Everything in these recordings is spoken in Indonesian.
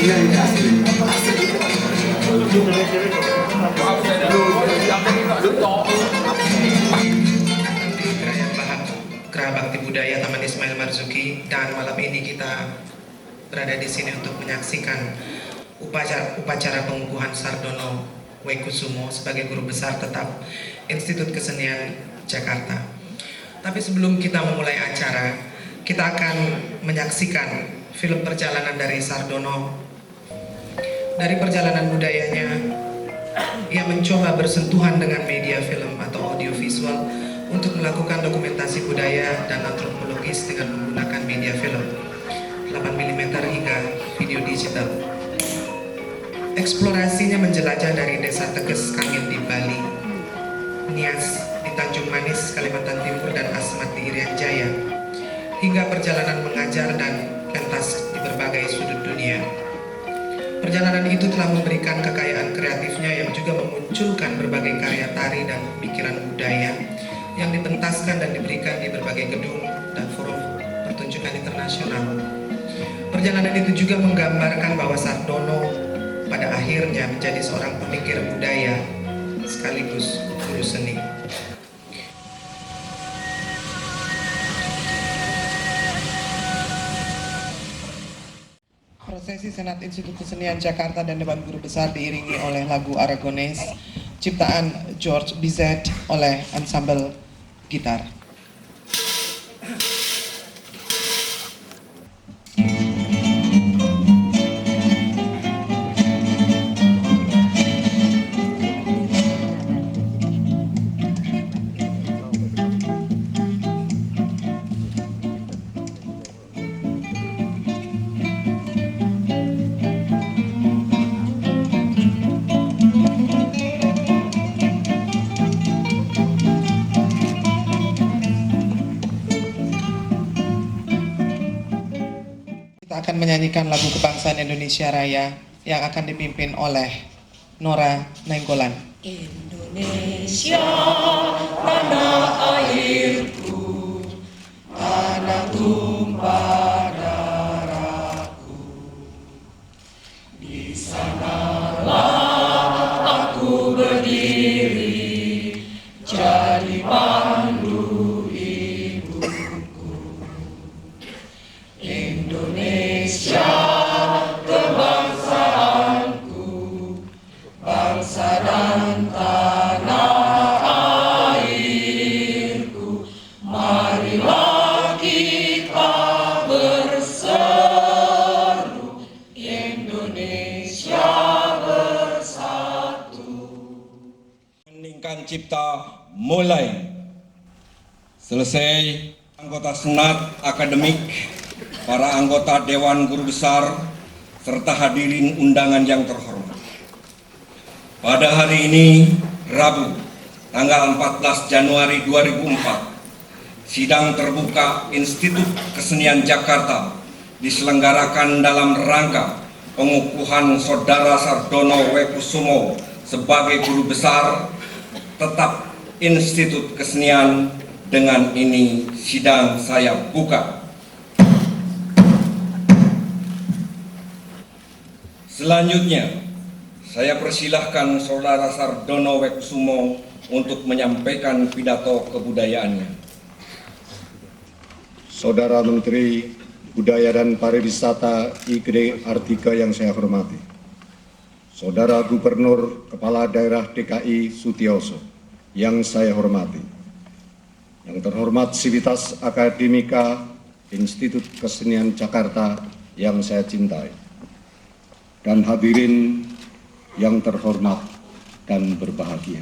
Geraha Bakti Budaya Taman Ismail Marzuki, dan malam ini kita berada di sini untuk menyaksikan upacara pengukuhan Sardono Wekusumo sebagai guru besar tetap Institut Kesenian Jakarta. Tapi sebelum kita memulai acara, kita akan menyaksikan film perjalanan dari Sardono. Dari perjalanan budayanya, ia mencoba bersentuhan dengan media film atau audiovisual untuk melakukan dokumentasi budaya dan antropologis dengan menggunakan media film 8mm hingga video digital. Eksplorasinya menjelajah dari Desa Teges Kangin di Bali, Nias di Tanjung Manis, Kalimantan Timur, dan Asmat di Irian Jaya, hingga perjalanan mengajar dan pentas di berbagai sudut dunia. Perjalanan itu telah memberikan kekayaan kreatifnya yang juga memunculkan berbagai karya tari dan pikiran budaya yang dipentaskan dan diberikan di berbagai gedung dan forum pertunjukan internasional. Perjalanan itu juga menggambarkan bahwa Sardono pada akhirnya menjadi seorang pemikir budaya sekaligus guru seni. Prosesi Senat Institut Kesenian Jakarta dan Dewan Guru Besar diiringi oleh lagu Aragones ciptaan George Bizet oleh Ensemble Gitar. Kita akan menyanyikan lagu kebangsaan Indonesia Raya yang akan dipimpin oleh Nora Nainggolan. Indonesia, tanah airku, tanah tumpah darahku. Di sanalah aku berdiri, jadi pandu ibuku. Indonesia, kebangsaanku, bangsa dan tanah airku. Marilah kita berseru, Indonesia bersatu. Heningkan Cipta mulai. Selesai anggota Senat Akademik, para anggota Dewan Guru Besar, serta hadirin undangan yang terhormat. Pada hari ini, Rabu, tanggal 14 Januari 2004, sidang terbuka Institut Kesenian Jakarta diselenggarakan dalam rangka pengukuhan Saudara Sardono Wekusumo sebagai Guru Besar tetap Institut Kesenian. Dengan ini, sidang saya buka. Selanjutnya, saya persilahkan Saudara Sardono Wekusumo untuk menyampaikan pidato kebudayaannya. Saudara Menteri Budaya dan Pariwisata Igede Artika yang saya hormati, Saudara Gubernur Kepala Daerah DKI Sutioso yang saya hormati, yang terhormat Sivitas Akademika Institut Kesenian Jakarta yang saya cintai, dan hadirin yang terhormat dan berbahagia.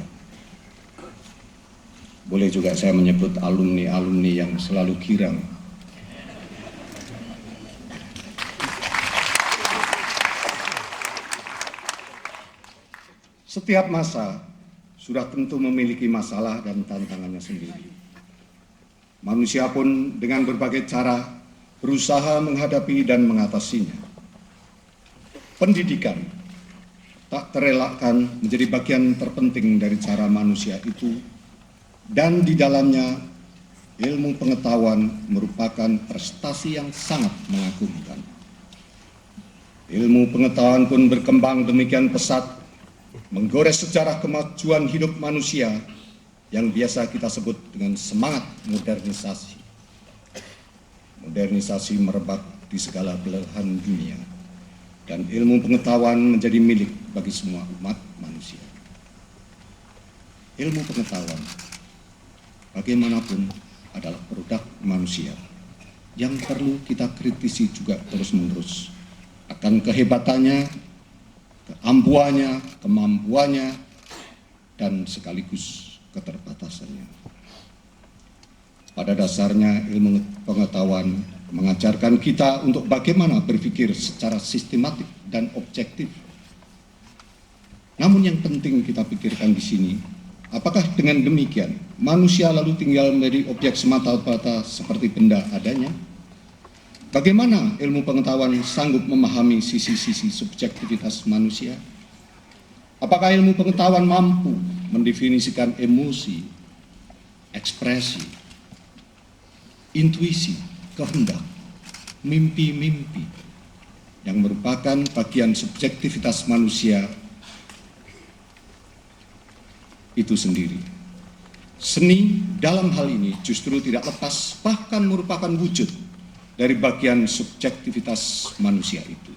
Boleh juga saya menyebut alumni-alumni yang selalu girang. Setiap masa sudah tentu memiliki masalah dan tantangannya sendiri. Manusia pun dengan berbagai cara berusaha menghadapi dan mengatasinya. Pendidikan tak terelakkan menjadi bagian terpenting dari cara manusia itu, dan di dalamnya ilmu pengetahuan merupakan prestasi yang sangat mengagumkan. Ilmu pengetahuan pun berkembang demikian pesat, menggores sejarah kemajuan hidup manusia yang biasa kita sebut dengan semangat modernisasi. Modernisasi merebak di segala belahan dunia, dan ilmu pengetahuan menjadi milik bagi semua umat manusia. Ilmu pengetahuan bagaimanapun adalah produk manusia yang perlu kita kritisi juga terus-menerus akan kehebatannya, keampuhannya, kemampuannya, dan sekaligus keterbatasannya. Pada dasarnya ilmu pengetahuan mengajarkan kita untuk bagaimana berpikir secara sistematik dan objektif. Namun yang penting kita pikirkan di sini, apakah dengan demikian manusia lalu tinggal menjadi objek semata-mata seperti benda adanya? Bagaimana ilmu pengetahuan sanggup memahami sisi-sisi subjektivitas manusia? Apakah ilmu pengetahuan mampu mendefinisikan emosi, ekspresi, intuisi, kehendak, mimpi-mimpi yang merupakan bagian subjektivitas manusia itu sendiri? Seni dalam hal ini justru tidak lepas, bahkan merupakan wujud dari bagian subjektivitas manusia itu.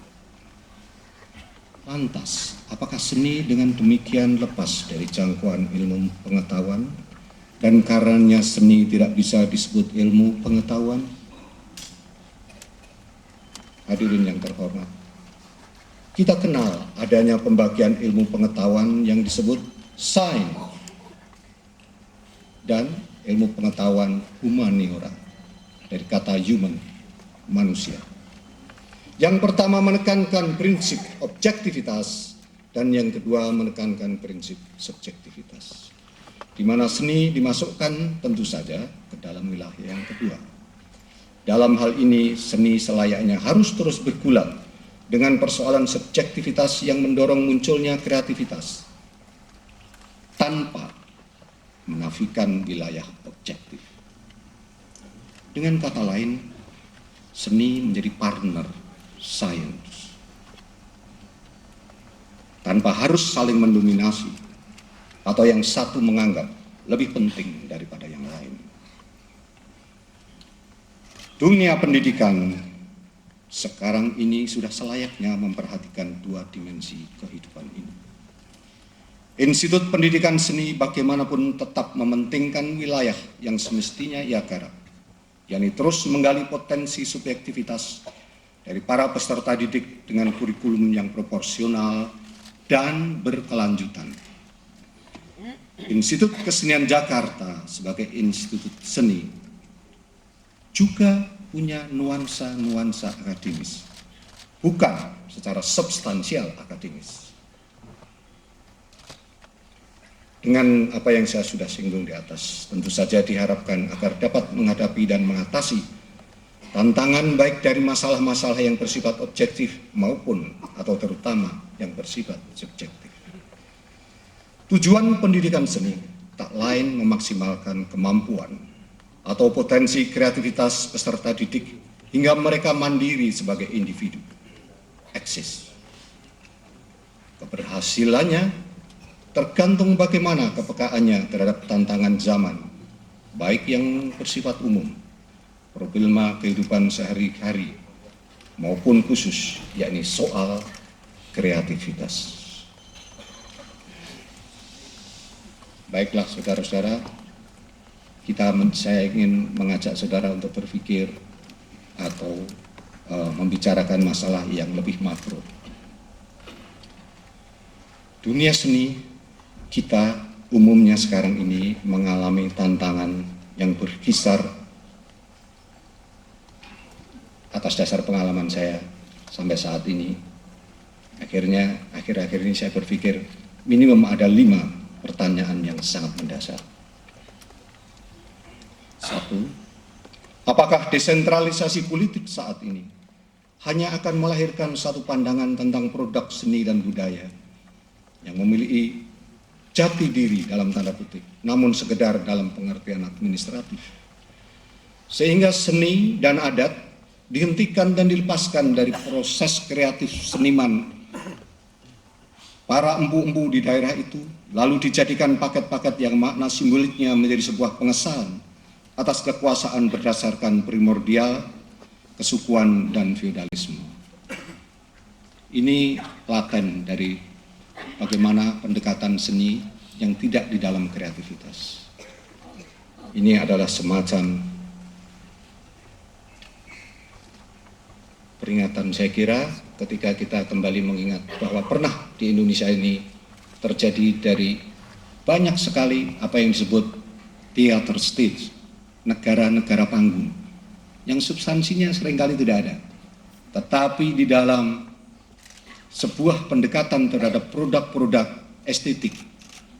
Lantas, apakah seni dengan demikian lepas dari jangkauan ilmu pengetahuan, dan karenanya seni tidak bisa disebut ilmu pengetahuan? Hadirin yang terhormat, kita kenal adanya pembagian ilmu pengetahuan yang disebut sains dan ilmu pengetahuan humaniora, dari kata human, manusia. Yang pertama menekankan prinsip objektivitas, dan yang kedua menekankan prinsip subjektivitas, di mana seni dimasukkan tentu saja ke dalam wilayah yang kedua. Dalam hal ini, seni selayaknya harus terus bergulat dengan persoalan subjektivitas yang mendorong munculnya kreativitas, tanpa menafikan wilayah objektif. Dengan kata lain, seni menjadi partner sains tanpa harus saling mendominasi atau yang satu menganggap lebih penting daripada yang lain. Dunia pendidikan sekarang ini sudah selayaknya memperhatikan dua dimensi kehidupan ini. Institut Pendidikan Seni bagaimanapun tetap mementingkan wilayah yang semestinya ia garap, yakni terus menggali potensi subjektivitas dari para peserta didik dengan kurikulum yang proporsional dan berkelanjutan. Institut Kesenian Jakarta sebagai institut seni juga punya nuansa-nuansa akademis, bukan secara substansial akademis. Dengan apa yang saya sudah singgung di atas, tentu saja diharapkan agar dapat menghadapi dan mengatasi tantangan baik dari masalah-masalah yang bersifat objektif maupun atau terutama yang bersifat subjektif. Tujuan pendidikan seni tak lain memaksimalkan kemampuan atau potensi kreativitas peserta didik hingga mereka mandiri sebagai individu, eksis. Keberhasilannya tergantung bagaimana kepekaannya terhadap tantangan zaman, baik yang bersifat umum, problema kehidupan sehari-hari, maupun khusus, yakni soal kreativitas. Baiklah saudara-saudara, saya ingin mengajak saudara untuk berpikir atau membicarakan masalah yang lebih makro. Dunia seni kita umumnya sekarang ini mengalami tantangan yang berkisar, atas dasar pengalaman saya sampai saat ini. Akhir-akhir ini saya berpikir minimum ada 5 pertanyaan yang sangat mendasar. 1. Apakah desentralisasi politik saat ini hanya akan melahirkan satu pandangan tentang produk seni dan budaya yang memiliki jati diri dalam tanda kutip, namun sekedar dalam pengertian administratif, sehingga seni dan adat dihentikan dan dilepaskan dari proses kreatif seniman para empu-empu di daerah itu, lalu dijadikan paket-paket yang makna simboliknya menjadi sebuah pengesahan atas kekuasaan berdasarkan primordial, kesukuan, dan feodalisme. Ini laten dari bagaimana pendekatan seni yang tidak di dalam kreativitas. Ini adalah semacam peringatan, saya kira, ketika kita kembali mengingat bahwa pernah di Indonesia ini terjadi dari banyak sekali apa yang disebut theater stage, negara-negara panggung, yang substansinya seringkali tidak ada. Tetapi di dalam sebuah pendekatan terhadap produk-produk estetik,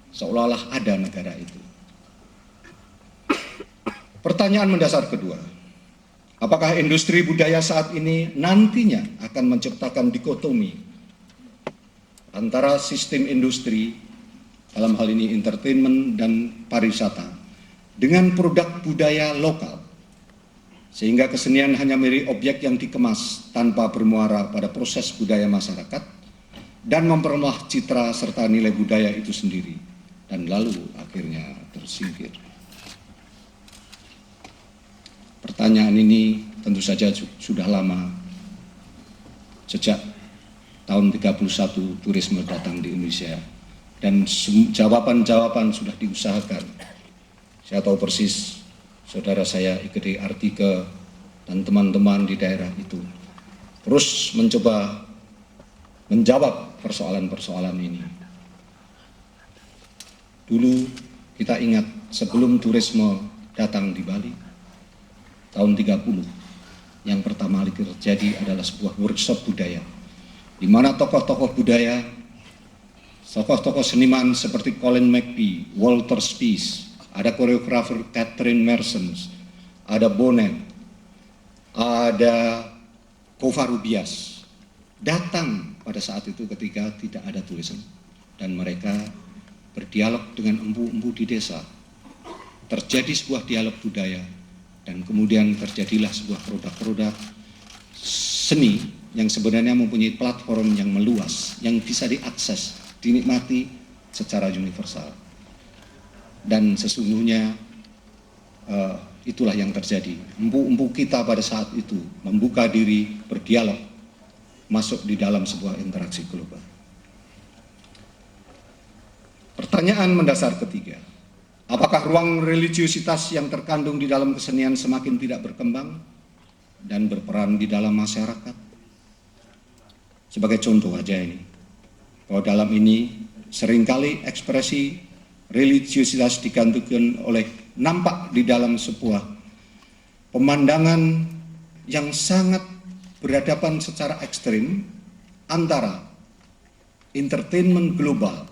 seolah-olah ada negara itu. Pertanyaan mendasar kedua, apakah industri budaya saat ini nantinya akan menciptakan dikotomi antara sistem industri, dalam hal ini entertainment dan pariwisata, dengan produk budaya lokal, sehingga kesenian hanya menjadi objek yang dikemas tanpa bermuara pada proses budaya masyarakat dan memperlemah citra serta nilai budaya itu sendiri, dan lalu akhirnya tersingkir. Pertanyaan ini tentu saja sudah lama, sejak tahun 31 turisme datang di Indonesia, dan jawaban-jawaban sudah diusahakan. Saya tahu persis, saudara saya Igede Artike dan teman-teman di daerah itu terus mencoba menjawab persoalan-persoalan ini. Dulu kita ingat sebelum turisme datang di Bali, tahun 30, yang pertama kali terjadi adalah sebuah workshop budaya, di mana tokoh-tokoh budaya, tokoh-tokoh seniman seperti Colin McVie, Walter Spies, ada koreografer Catherine Mersons, ada Bonnet, ada Kova Rubias, datang pada saat itu ketika tidak ada tulisan, dan mereka berdialog dengan empu-empu di desa. Terjadi sebuah dialog budaya, dan kemudian terjadilah sebuah produk-produk seni yang sebenarnya mempunyai platform yang meluas, yang bisa diakses, dinikmati secara universal. Dan sesungguhnya itulah yang terjadi. Empu-empu kita pada saat itu membuka diri, berdialog, masuk di dalam sebuah interaksi global. Pertanyaan mendasar ketiga, apakah ruang religiositas yang terkandung di dalam kesenian semakin tidak berkembang dan berperan di dalam masyarakat? Sebagai contoh aja ini, bahwa dalam ini seringkali ekspresi religiositas digantungkan oleh nampak di dalam sebuah pemandangan yang sangat berhadapan secara ekstrim antara entertainment global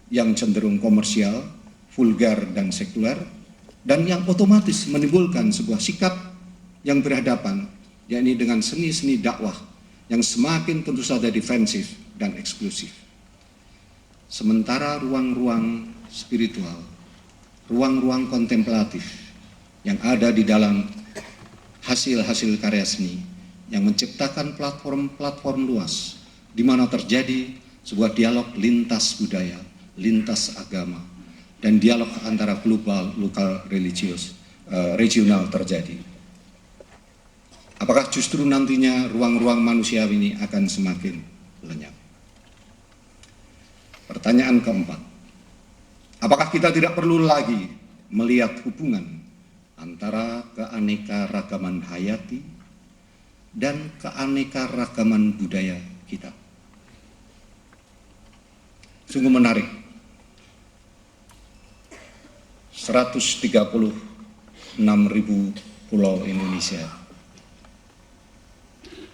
yang cenderung komersial, vulgar dan sekuler, dan yang otomatis menimbulkan sebuah sikap yang berhadapan, yakni dengan seni-seni dakwah yang semakin tentu saja defensif dan eksklusif. Sementara ruang-ruang spiritual, ruang-ruang kontemplatif yang ada di dalam hasil-hasil karya seni yang menciptakan platform-platform luas di mana terjadi sebuah dialog lintas budaya, lintas agama, dan dialog antara global, lokal, religius, regional terjadi. Apakah justru nantinya ruang-ruang manusiawi ini akan semakin lenyap? Pertanyaan keempat, apakah kita tidak perlu lagi melihat hubungan antara keanekaragaman hayati dan keanekaragaman budaya kita? Sungguh menarik. 136.000 pulau Indonesia,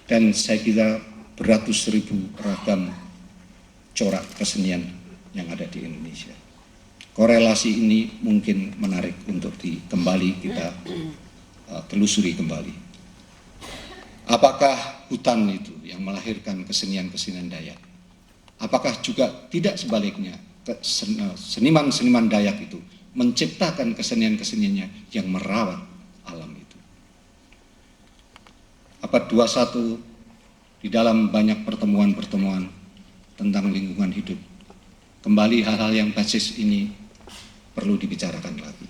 dan saya kira beratus ribu ragam corak kesenian yang ada di Indonesia. Korelasi ini mungkin menarik untuk kita telusuri kembali. Apakah hutan itu yang melahirkan kesenian-kesenian Dayak? Apakah juga tidak sebaliknya seniman-seniman Dayak itu menciptakan kesenian-keseniannya yang merawat alam itu? abad 21 di dalam banyak pertemuan-pertemuan tentang lingkungan hidup. Kembali hal-hal yang basis ini perlu dibicarakan lagi.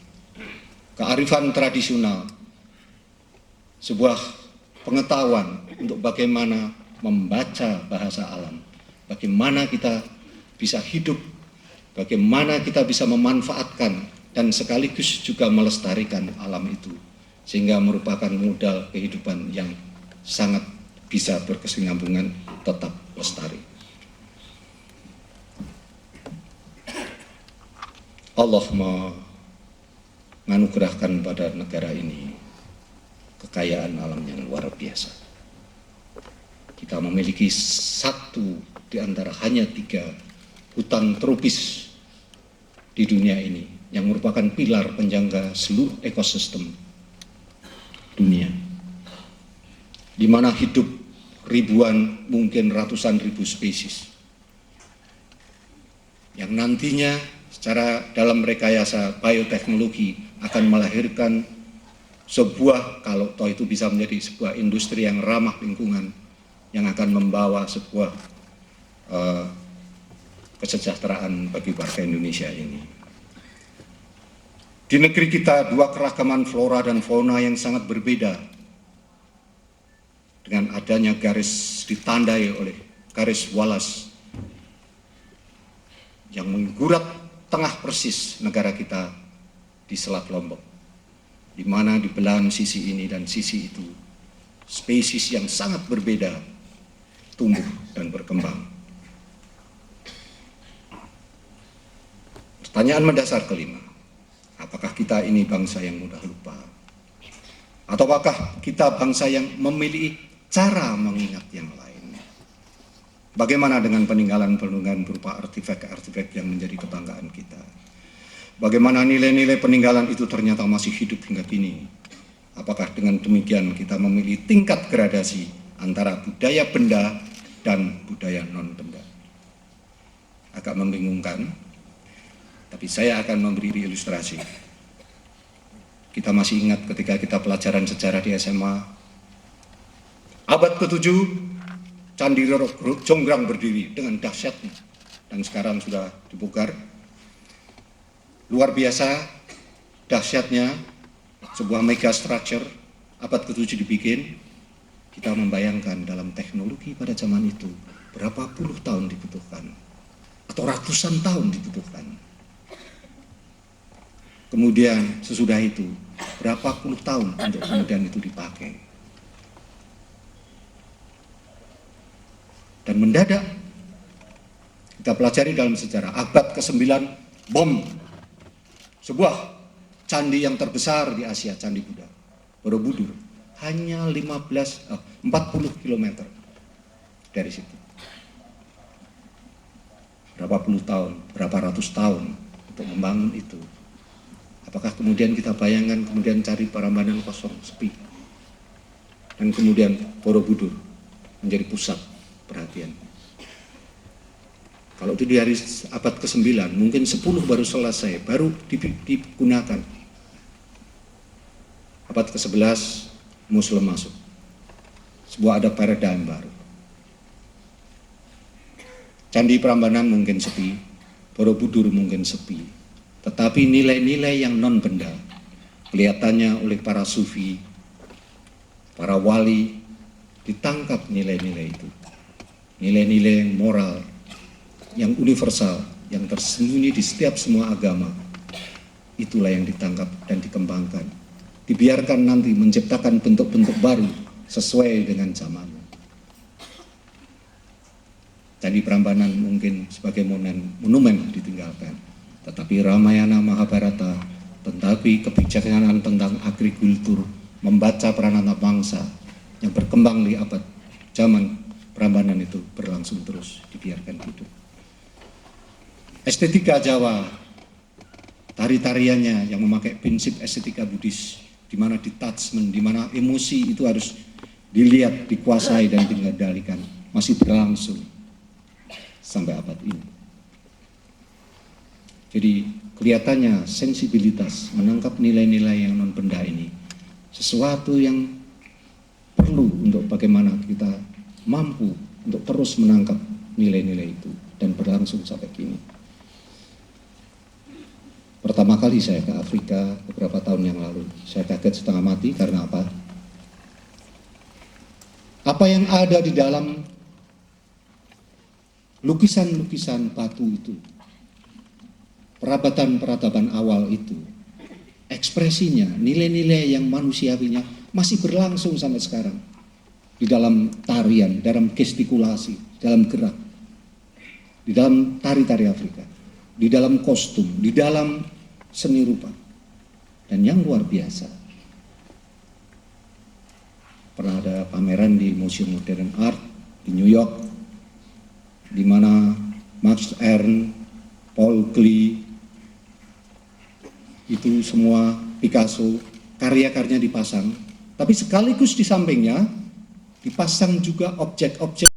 Kearifan tradisional, sebuah pengetahuan untuk bagaimana membaca bahasa alam, bagaimana kita bisa hidup, bagaimana kita bisa memanfaatkan dan sekaligus juga melestarikan alam itu, sehingga merupakan modal kehidupan yang sangat bisa berkesinambungan, tetap lestari. Allah menganugerahkan pada negara ini kekayaan alam yang luar biasa. Kita memiliki satu di antara hanya 3 hutan tropis di dunia ini yang merupakan pilar penjaga seluruh ekosistem dunia, di mana hidup ribuan, mungkin ratusan ribu spesies yang nantinya secara dalam rekayasa bioteknologi akan melahirkan sebuah, kalau toh itu bisa menjadi sebuah industri yang ramah lingkungan, yang akan membawa sebuah kesejahteraan bagi warga Indonesia ini. Di negeri kita 2 keragaman flora dan fauna yang sangat berbeda, dengan adanya garis ditandai oleh garis Wallace yang menggurat tengah persis negara kita di Selat Lombok, di mana di belahan sisi ini dan sisi itu spesies yang sangat berbeda tumbuh dan berkembang. Pertanyaan mendasar kelima, apakah kita ini bangsa yang mudah lupa? Ataukah kita bangsa yang memiliki cara mengingat yang lain? Bagaimana dengan peninggalan-peninggalan berupa artefak-artefak yang menjadi kebanggaan kita? Bagaimana nilai-nilai peninggalan itu ternyata masih hidup hingga kini? Apakah dengan demikian kita memilih tingkat gradasi antara budaya benda dan budaya non-benda? Agak membingungkan, tapi saya akan memberi ilustrasi. Kita masih ingat ketika kita pelajaran sejarah di SMA, abad ke-7, Candi Jonggrang berdiri dengan dahsyatnya, dan sekarang sudah dibongkar. Luar biasa dahsyatnya sebuah mega structure abad ke-7 dibikin. Kita membayangkan dalam teknologi pada zaman itu berapa puluh tahun dibutuhkan, atau ratusan tahun dibutuhkan. Kemudian sesudah itu berapa puluh tahun untuk kemudian itu dipakai. Dan mendadak kita pelajari dalam sejarah abad ke-9 bom sebuah candi yang terbesar di Asia, Candi Buddha Borobudur, hanya 40 km dari situ. Berapa puluh tahun, berapa ratus tahun untuk membangun itu. Apakah kemudian kita bayangkan kemudian cari Prambanan kosong, sepi, dan kemudian Borobudur menjadi pusat perhatian. Kalau itu di hari abad ke-9, mungkin 10 baru selesai, baru digunakan. Abad ke-11, Muslim masuk. Sebuah ada paradigm baru. Candi Prambanan mungkin sepi, Borobudur mungkin sepi, tetapi nilai-nilai yang non-benda kelihatannya oleh para sufi, para wali, ditangkap nilai-nilai itu. Nilai-nilai moral yang universal, yang tersembunyi di setiap semua agama, itulah yang ditangkap dan dikembangkan. Dibiarkan nanti menciptakan bentuk-bentuk baru sesuai dengan zaman. Candi Prambanan mungkin sebagai monumen ditinggalkan, tetapi Ramayana Mahabharata, tetapi kebijaksanaan tentang agrikultur, membaca peran anak bangsa yang berkembang di abad zaman Prambanan itu berlangsung terus, dibiarkan hidup. Estetika Jawa, tari-tariannya yang memakai prinsip estetika Buddhis, di mana detachment, di mana emosi itu harus dilihat, dikuasai dan dikendalikan, masih berlangsung sampai abad ini. Jadi kelihatannya sensibilitas menangkap nilai-nilai yang non-benda ini sesuatu yang perlu untuk bagaimana kita mampu untuk terus menangkap nilai-nilai itu dan berlangsung sampai kini. Pertama kali saya ke Afrika beberapa tahun yang lalu, saya kaget setengah mati karena apa? Apa yang ada di dalam lukisan-lukisan batu itu, peradaban-peradaban awal itu, ekspresinya, nilai-nilai yang manusiawinya masih berlangsung sampai sekarang. Di dalam tarian, dalam gestikulasi, dalam gerak, di dalam tari-tari Afrika, di dalam kostum, di dalam seni rupa. Dan yang luar biasa, pernah ada pameran di Museum Modern Art di New York, di mana Max Ernst, Paul Klee, itu semua Picasso, karya-karyanya dipasang, tapi sekaligus di sampingnya dipasang juga objek-objek